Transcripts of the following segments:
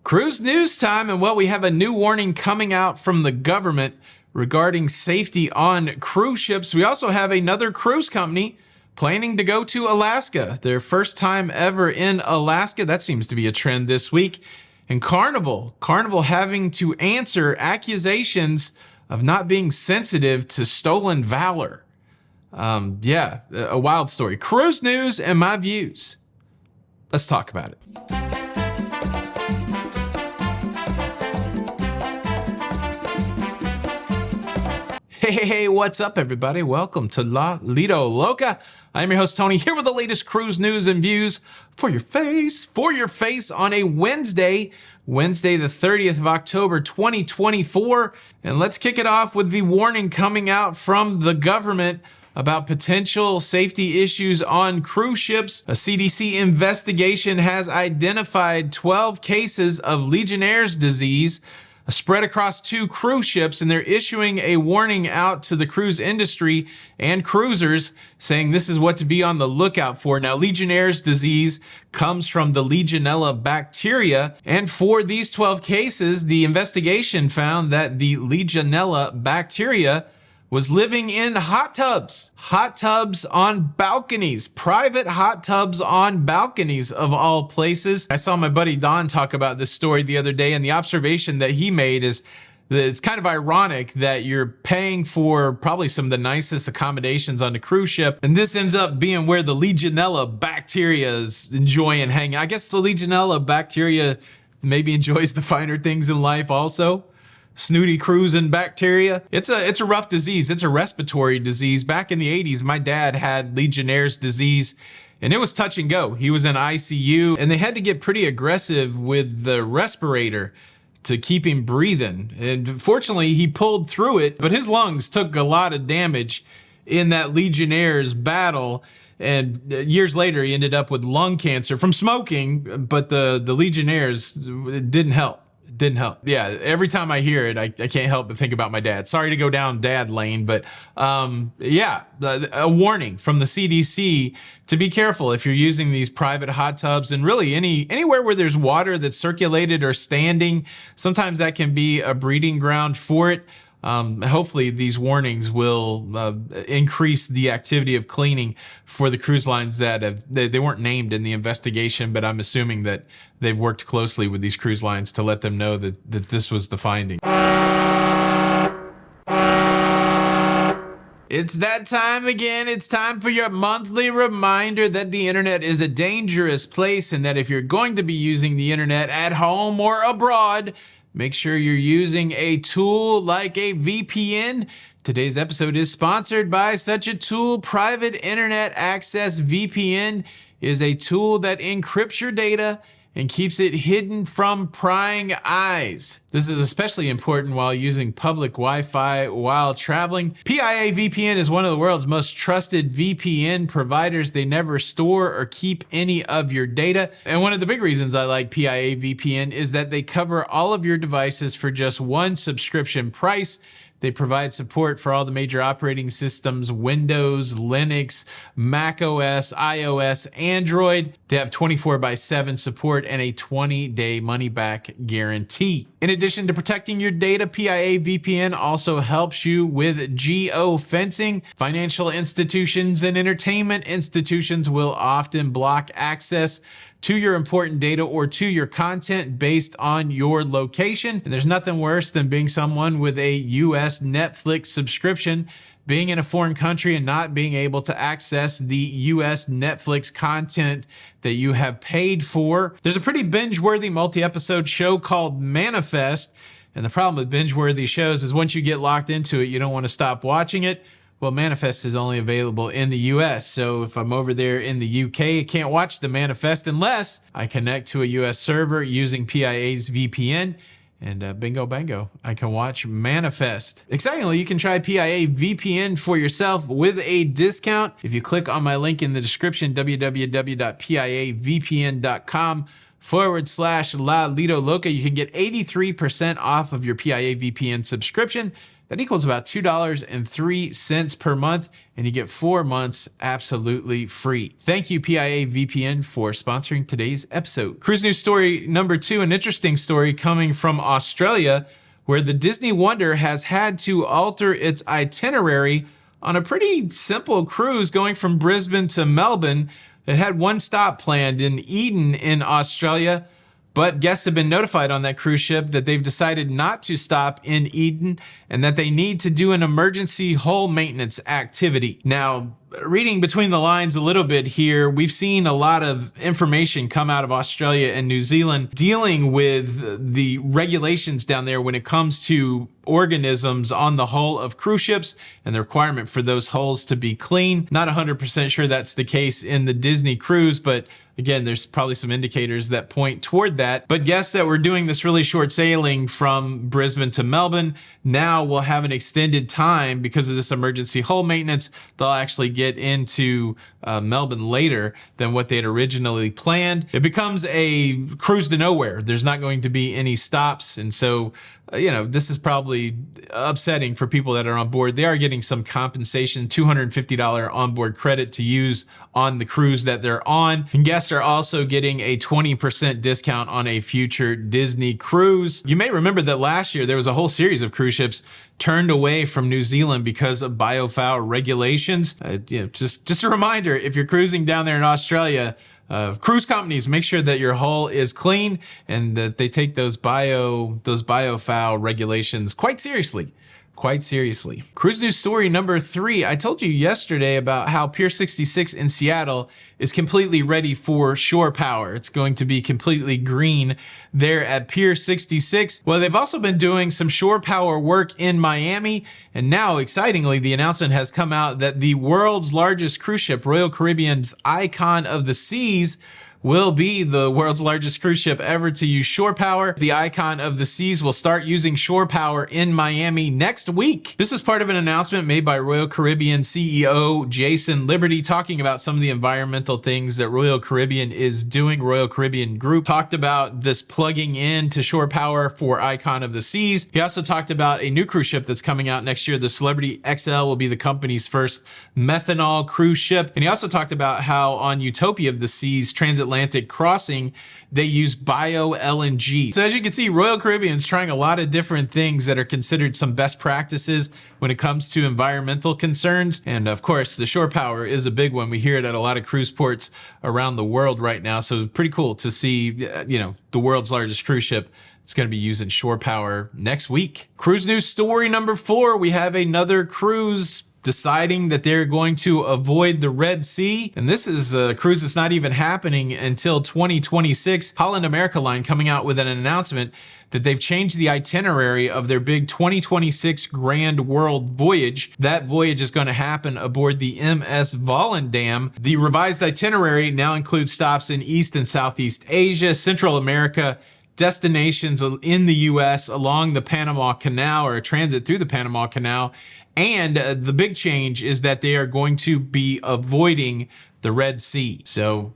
Cruise news time, and well, we have a new warning coming out from the government regarding safety on cruise ships. We also have another cruise company planning to go to Alaska, their first time ever in Alaska. That seems to be a trend this week. And Carnival having to answer accusations of not being sensitive to stolen valor. Yeah, a wild story. Cruise news and my views. Let's talk about it. Hey, what's up, everybody? Welcome to La Lido Loca. I'm your host, Tony, here with the latest cruise news and views for your face on a Wednesday the 30th of October, 2024. And let's kick it off with the warning coming out from the government about potential safety issues on cruise ships. A CDC investigation has identified 12 cases of Legionnaires disease spread across 2 cruise ships, and they're issuing a warning out to the cruise industry and cruisers saying this is what to be on the lookout for. Now, Legionnaires disease comes from the Legionella bacteria, and for these 12 cases, the investigation found that the Legionella bacteria was living in hot tubs on balconies, private hot tubs on balconies of all places. I saw my buddy Don talk about this story the other day, and the observation that he made is that it's kind of ironic that you're paying for probably some of the nicest accommodations on the cruise ship, and this ends up being where the Legionella bacteria is enjoying hanging. I guess the Legionella bacteria maybe enjoys the finer things in life also. Snooty cruising bacteria. It's a rough disease. It's a respiratory disease. Back in the 80s, my dad had Legionnaires disease, and it was touch and go. He was in ICU, and they had to get pretty aggressive with the respirator to keep him breathing. And fortunately, he pulled through it, but his lungs took a lot of damage in that Legionnaires battle. And years later, he ended up with lung cancer from smoking, but the Legionnaires didn't help. Didn't help. Yeah, every time I hear it, I can't help but think about my dad. Sorry to go down dad lane, but yeah, a warning from the CDC to be careful if you're using these private hot tubs, and really anywhere where there's water that's circulated or standing. Sometimes that can be a breeding ground for it. Hopefully these warnings will increase the activity of cleaning for the cruise lines that they weren't named in the investigation, but I'm assuming that they've worked closely with these cruise lines to let them know that this was the finding. It's that time again. It's time for your monthly reminder that the internet is a dangerous place, and that if you're going to be using the internet at home or abroad, make sure you're using a tool like a VPN. Today's episode is sponsored by such a tool. Private Internet Access VPN is a tool that encrypts your data and keeps it hidden from prying eyes. This is especially important while using public Wi-Fi while traveling. PIA VPN is one of the world's most trusted VPN providers. They never store or keep any of your data. And one of the big reasons I like PIA VPN is that they cover all of your devices for just one subscription price. They provide support for all the major operating systems: Windows, Linux, Mac OS, iOS, Android. They have 24/7 support and a 20-day money-back guarantee. In addition to protecting your data, PIA VPN also helps you with geo-fencing. Financial institutions and entertainment institutions will often block access to your important data or to your content based on your location. And there's nothing worse than being someone with a US Netflix subscription, being in a foreign country and not being able to access the US Netflix content that you have paid for. There's a pretty binge-worthy multi-episode show called Manifest. And the problem with binge-worthy shows is once you get locked into it, you don't want to stop watching it. Well, Manifest is only available in the US, so if I'm over there in the UK, I can't watch the Manifest unless I connect to a US server using PIA's VPN, and bingo bango, I can watch Manifest. Excitingly, you can try PIA VPN for yourself with a discount. If you click on my link in the description, www.piavpn.com/La Lido Loca, you can get 83% off of your PIA VPN subscription. That equals about $2.03 per month, and you get 4 months absolutely free. Thank you, PIA VPN, for sponsoring today's episode. Cruise news story number 2, an interesting story coming from Australia, where the Disney Wonder has had to alter its itinerary on a pretty simple cruise going from Brisbane to Melbourne. It had one stop planned in Eden in Australia, but guests have been notified on that cruise ship that they've decided not to stop in Eden and that they need to do an emergency hull maintenance activity. Now, reading between the lines a little bit here, we've seen a lot of information come out of Australia and New Zealand dealing with the regulations down there when it comes to organisms on the hull of cruise ships and the requirement for those hulls to be clean. Not 100% sure that's the case in the Disney cruise, but again, there's probably some indicators that point toward that. But guests that were doing this really short sailing from Brisbane to Melbourne now will have an extended time because of this emergency hull maintenance. They'll actually get into Melbourne later than what they had originally planned. It becomes a cruise to nowhere. There's not going to be any stops. And so, this is probably upsetting for people that are on board. They are getting some compensation, $250 onboard credit to use on the cruise that they're on. And guests are also getting a 20% discount on a future Disney cruise. You may remember that last year there was a whole series of cruise ships turned away from New Zealand because of biofoul regulations. Just a reminder, if you're cruising down there in Australia, cruise companies, make sure that your hull is clean and that they take those biofoul regulations quite seriously. Cruise news story number 3. I told you yesterday about how Pier 66 in Seattle is completely ready for shore power. It's going to be completely green there at Pier 66. Well, they've also been doing some shore power work in Miami. And now, excitingly, the announcement has come out that the world's largest cruise ship, Royal Caribbean's Icon of the Seas, will be the world's largest cruise ship ever to use shore power. The Icon of the Seas will start using shore power in Miami next week. This is part of an announcement made by Royal Caribbean CEO Jason Liberty, talking about some of the environmental things that Royal Caribbean is doing. Royal Caribbean Group talked about this plugging in to shore power for Icon of the Seas. He also talked about a new cruise ship that's coming out next year. The Celebrity XL will be the company's first methanol cruise ship. And he also talked about how on Utopia of the Seas transatlantic crossing, they use bio LNG. So as you can see, Royal Caribbean's trying a lot of different things that are considered some best practices when it comes to environmental concerns. And of course, the shore power is a big one. We hear it at a lot of cruise ports around the world right now. So pretty cool to see, the world's largest cruise ship. It's going to be using shore power next week. Cruise news story number 4. We have another cruise deciding that they're going to avoid the Red Sea. And this is a cruise that's not even happening until 2026. Holland America Line coming out with an announcement that they've changed the itinerary of their big 2026 Grand World Voyage. That voyage is going to happen aboard the MS Volendam. The revised itinerary now includes stops in East and Southeast Asia, Central America, destinations in the U.S. along the Panama Canal, or a transit through the Panama Canal. And the big change is that they are going to be avoiding the Red Sea. So,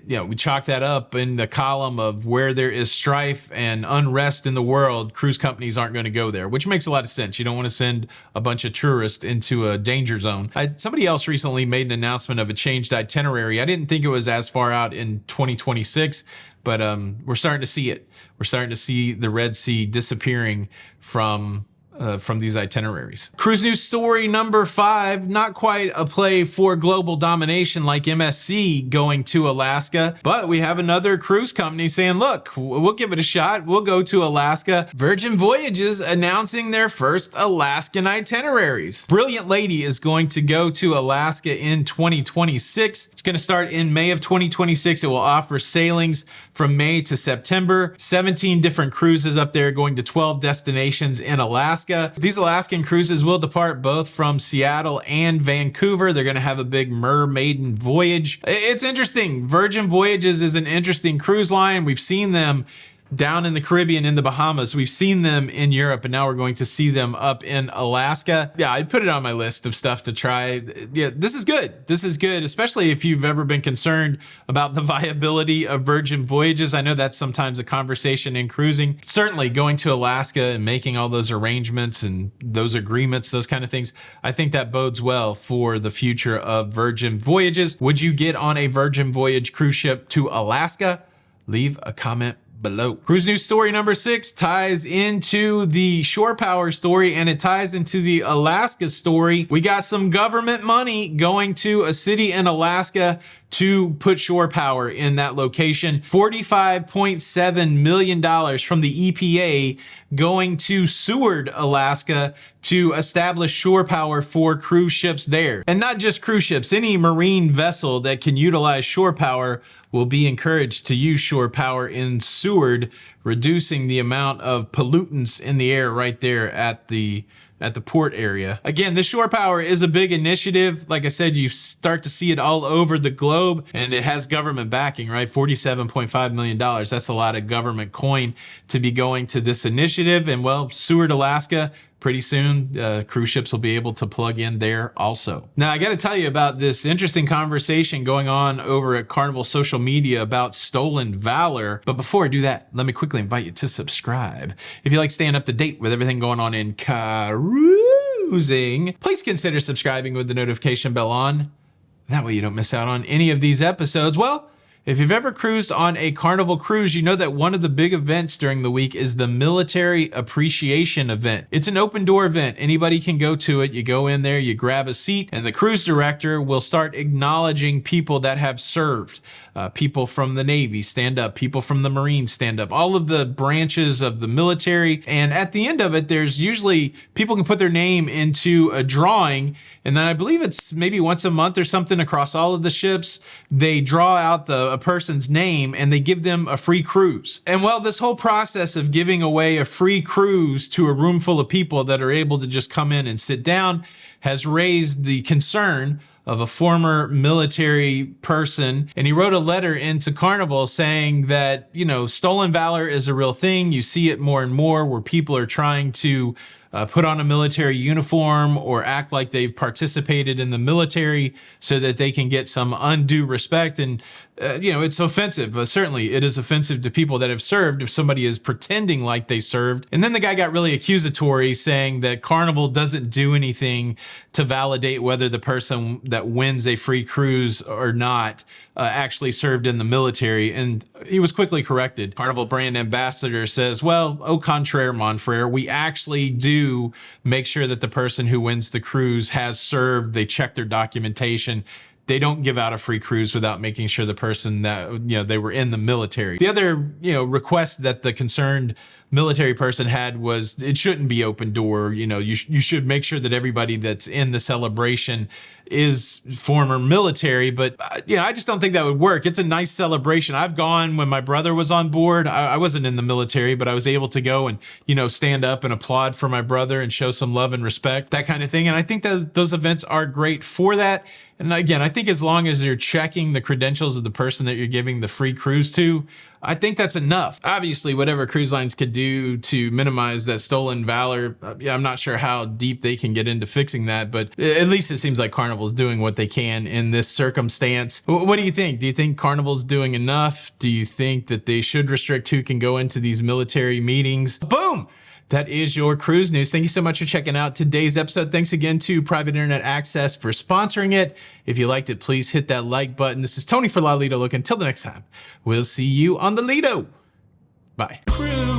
we chalk that up in the column of where there is strife and unrest in the world. Cruise companies aren't going to go there, which makes a lot of sense. You don't want to send a bunch of tourists into a danger zone. Somebody else recently made an announcement of a changed itinerary. I didn't think it was as far out in 2026, but we're starting to see it. We're starting to see the Red Sea disappearing from these itineraries. Cruise news story number 5, not quite a play for global domination like MSC going to Alaska, but we have another cruise company saying, look, we'll give it a shot. We'll go to Alaska. Virgin Voyages announcing their first Alaskan itineraries. Brilliant Lady is going to go to Alaska in 2026. It's going to start in May of 2026. It will offer sailings from May to September, 17 different cruises up there going to 12 destinations in Alaska. These Alaskan cruises will depart both from Seattle and Vancouver. They're going to have a big mermaiden voyage. It's interesting. Virgin Voyages is an interesting cruise line. We've seen them down in the Caribbean, in the Bahamas. We've seen them in Europe, and now we're going to see them up in Alaska. Yeah, I'd put it on my list of stuff to try. Yeah, this is good. This is good, especially if you've ever been concerned about the viability of Virgin Voyages. I know that's sometimes a conversation in cruising. Certainly going to Alaska and making all those arrangements and those agreements, those kind of things, I think that bodes well for the future of Virgin Voyages. Would you get on a Virgin Voyage cruise ship to Alaska? Leave a comment below. Cruise news story number 6 ties into the shore power story, and it ties into the Alaska story. We got some government money going to a city in Alaska to put shore power in that location. $45.7 million from the EPA going to Seward, Alaska, to establish shore power for cruise ships there. And not just cruise ships, any marine vessel that can utilize shore power will be encouraged to use shore power in Seward, reducing the amount of pollutants in the air right there at the port area. Again, this shore power is a big initiative. Like I said, you start to see it all over the globe, and it has government backing, right? $47.5 million. That's a lot of government coin to be going to this initiative. And well, Seward, Alaska, pretty soon, cruise ships will be able to plug in there also. Now, I got to tell you about this interesting conversation going on over at Carnival social media about stolen valor. But before I do that, let me quickly invite you to subscribe. If you like staying up to date with everything going on in cruising, please consider subscribing with the notification bell on. That way you don't miss out on any of these episodes. Well, if you've ever cruised on a Carnival cruise, you know that one of the big events during the week is the Military Appreciation Event. It's an open door event. Anybody can go to it. You go in there, you grab a seat, and the cruise director will start acknowledging people that have served. People from the Navy stand up, people from the Marines stand up, all of the branches of the military. And at the end of it, there's usually people can put their name into a drawing. And then I believe it's maybe once a month or something across all of the ships, they draw out a person's name and they give them a free cruise. And well, this whole process of giving away a free cruise to a room full of people that are able to just come in and sit down has raised the concern of a former military person. And he wrote a letter into Carnival saying that, you know, stolen valor is a real thing. You see it more and more where people are trying to put on a military uniform or act like they've participated in the military so that they can get some undue respect. And, you know, it's offensive. Certainly it is offensive to people that have served if somebody is pretending like they served. And then the guy got really accusatory, saying that Carnival doesn't do anything to validate whether the person that wins a free cruise or not actually served in the military. And he was quickly corrected. Carnival brand ambassador says, well, au contraire, mon frere, we actually do make sure that the person who wins the cruise has served. They check their documentation. They don't give out a free cruise without making sure the person that, you know, they were in the military. The other, you know, request that the concerned military person had was it shouldn't be open door. You know, you should make sure that everybody that's in the celebration is former military. But, you know, I just don't think that would work. It's a nice celebration. I've gone when my brother was on board. I wasn't in the military, but I was able to go and, you know, stand up and applaud for my brother and show some love and respect, that kind of thing. And I think those events are great for that. And again, I think as long as you're checking the credentials of the person that you're giving the free cruise to, I think that's enough. Obviously, whatever cruise lines could do to minimize that stolen valor, I'm not sure how deep they can get into fixing that, but at least it seems like Carnival's doing what they can in this circumstance. What do you think? Do you think Carnival's doing enough? Do you think that they should restrict who can go into these military meetings? Boom! That is your cruise news. Thank you so much for checking out today's episode. Thanks again to Private Internet Access for sponsoring it. If you liked it, please hit that like button. This is Tony for La Lido Look. Until the next time, we'll see you on the Lido. Bye. Cruise.